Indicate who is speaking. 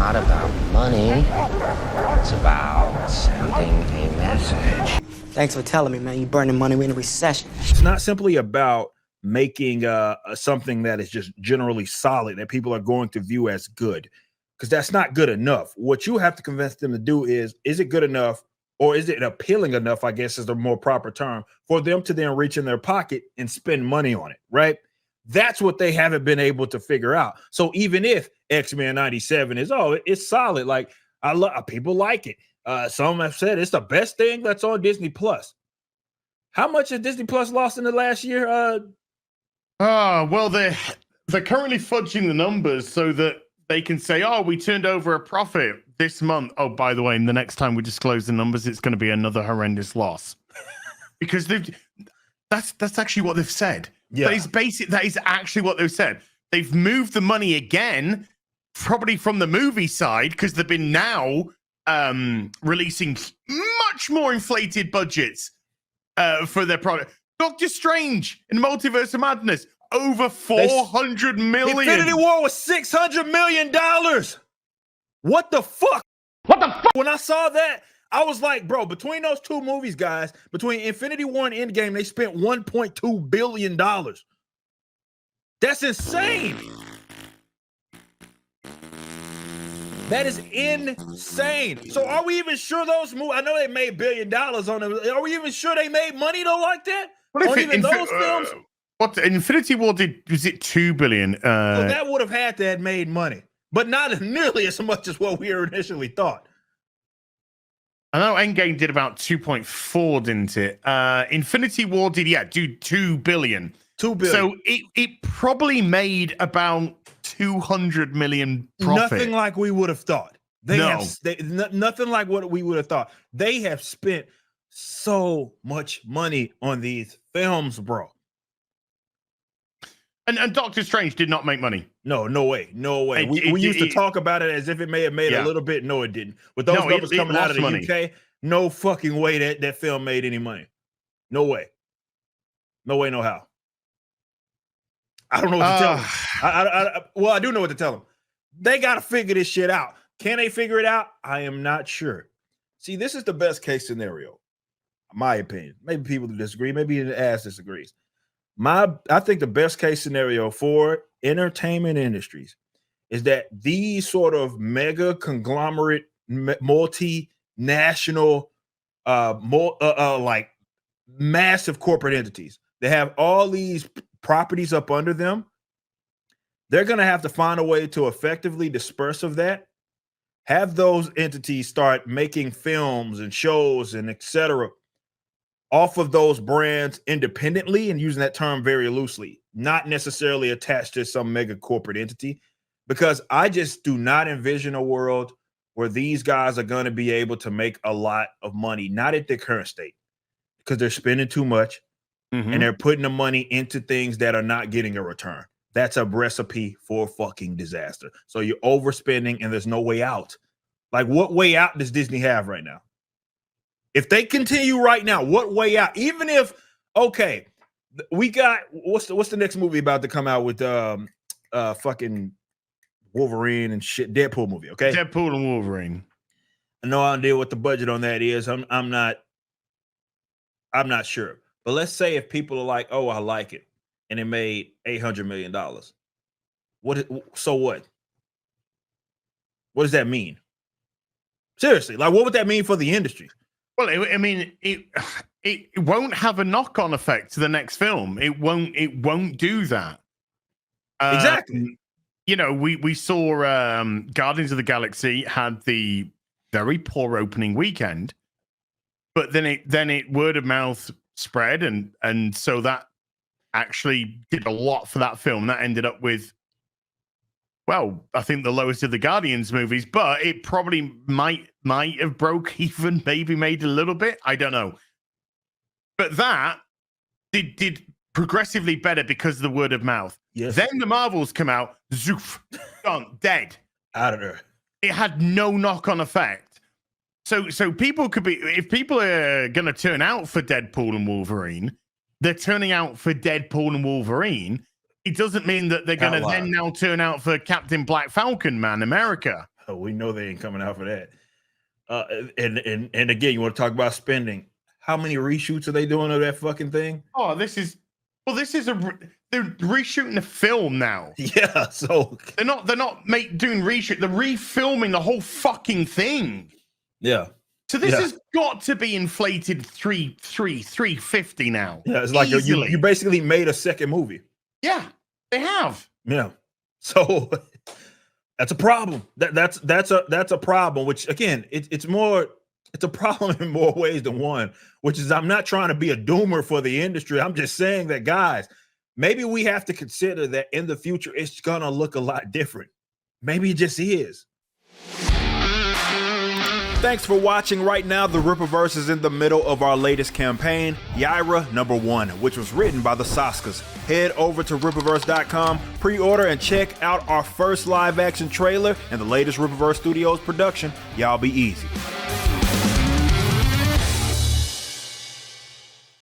Speaker 1: not about money. It's about sending a message.
Speaker 2: Thanks for telling me, man. You burning money. We're in a recession.
Speaker 3: It's not simply about making something that is just generally solid that people are going to view as good, because that's not good enough. What you have to convince them to do is it good enough, or is it appealing enough, I guess is the more proper term, for them to then reach in their pocket and spend money on it, right? That's what they haven't been able to figure out. So even if X-Men 97 is, it's solid, like people like it. Some have said it's the best thing that's on Disney Plus. How much has Disney Plus lost in the last year?
Speaker 4: Well, they're currently fudging the numbers so that they can say, "Oh, we turned over a profit this month." Oh, by the way, the next time we disclose the numbers, it's going to be another horrendous loss, because that's actually what they've said.
Speaker 3: Yeah,
Speaker 4: that is actually what they've said. They've moved the money again, probably from the movie side, because they've been now releasing much more inflated budgets for their product. Doctor Strange in Multiverse of Madness, over 400 million.
Speaker 3: Infinity War was $600 million. What the fuck? What the fuck? When I saw that, I was like, bro, between those two movies, guys, between Infinity War and Endgame, they spent $1.2 billion. That's insane. That is insane. So are we even sure those movies, I know they made $1 billion on them. Are we even sure they made money though like that? Or even those films?
Speaker 4: What Infinity War did, was it $2 billion?
Speaker 3: Well, that would have had to have made money, but not nearly as much as what we initially thought.
Speaker 4: I know Endgame did about 2.4, didn't it? Infinity War did, do $2 billion.
Speaker 3: 2 billion.
Speaker 4: So it probably made about 200 million profit.
Speaker 3: Nothing like we would have thought. Nothing like what we would have thought. They have spent so much money on these films, bro.
Speaker 4: And Doctor Strange did not make money.
Speaker 3: No way. We used to talk about it as if it may have made a little bit. No, it didn't. With those numbers coming out of the UK, no fucking way that film made any money. No way. No way, no how. I don't know what to tell them. Well, I do know what to tell them. They got to figure this shit out. Can they figure it out? I am not sure. See, this is the best case scenario, my opinion. Maybe people disagree. Maybe the ass disagrees. I think the best case scenario for entertainment industries is that these sort of mega conglomerate, multinational, like massive corporate entities, they have all these properties up under them. They're going to have to find a way to effectively disperse of that, have those entities start making films and shows and etc. off of those brands independently, and using that term very loosely, not necessarily attached to some mega corporate entity, because I just do not envision a world where these guys are going to be able to make a lot of money, not at their current state, because they're spending too much and they're putting the money into things that are not getting a return. That's a recipe for fucking disaster. So you're overspending and there's no way out. Like, what way out does Disney have right now? If they continue right now, what way out? Even if, okay, we got what's the next movie about to come out with fucking Wolverine and shit, Deadpool movie, okay?
Speaker 4: Deadpool and Wolverine.
Speaker 3: No idea what the budget on that is. I'm not sure. But let's say if people are like, "Oh, I like it," and it made $800 million. So what? What does that mean? Seriously, like, what would that mean for the industry?
Speaker 4: Well, it won't have a knock-on effect to the next film. It won't do that.
Speaker 3: Exactly.
Speaker 4: You know, we saw Guardians of the Galaxy had the very poor opening weekend, but then it word of mouth spread, and so that actually did a lot for that film. That ended up with, well, I think the lowest of the Guardians movies, but it probably might have broke even, maybe made a little bit. I don't know. But that did progressively better because of the word of mouth.
Speaker 3: Yes.
Speaker 4: Then the Marvels come out, zoof, gone, dead.
Speaker 3: Out of there.
Speaker 4: It had no knock-on effect. So people could be, if people are going to turn out for Deadpool and Wolverine, they're turning out for Deadpool and Wolverine. It doesn't mean that they're going to then now turn out for Captain Black Falcon, man, America.
Speaker 3: We know they ain't coming out for that. And again, you want to talk about spending? How many reshoots are they doing of that fucking thing?
Speaker 4: Oh, they're reshooting the film now.
Speaker 3: Yeah, so
Speaker 4: They're not doing reshoot. They're refilming the whole fucking thing.
Speaker 3: yeah.
Speaker 4: So this has got to be inflated 350 now.
Speaker 3: Yeah, it's like you basically made a second movie.
Speaker 4: Yeah, they have.
Speaker 3: Yeah, so that's a problem. That's a problem. Which again, it's a problem in more ways than one. Which is, I'm not trying to be a doomer for the industry. I'm just saying that, guys, maybe we have to consider that in the future it's gonna look a lot different. Maybe it just is. Thanks for watching. Right now, the Riperverse is in the middle of our latest campaign, Yaira #1, which was written by the Saskas. Head over to Riperverse.com, pre-order, and check out our first live-action trailer and the latest Riperverse Studios production, Y'all Be Easy.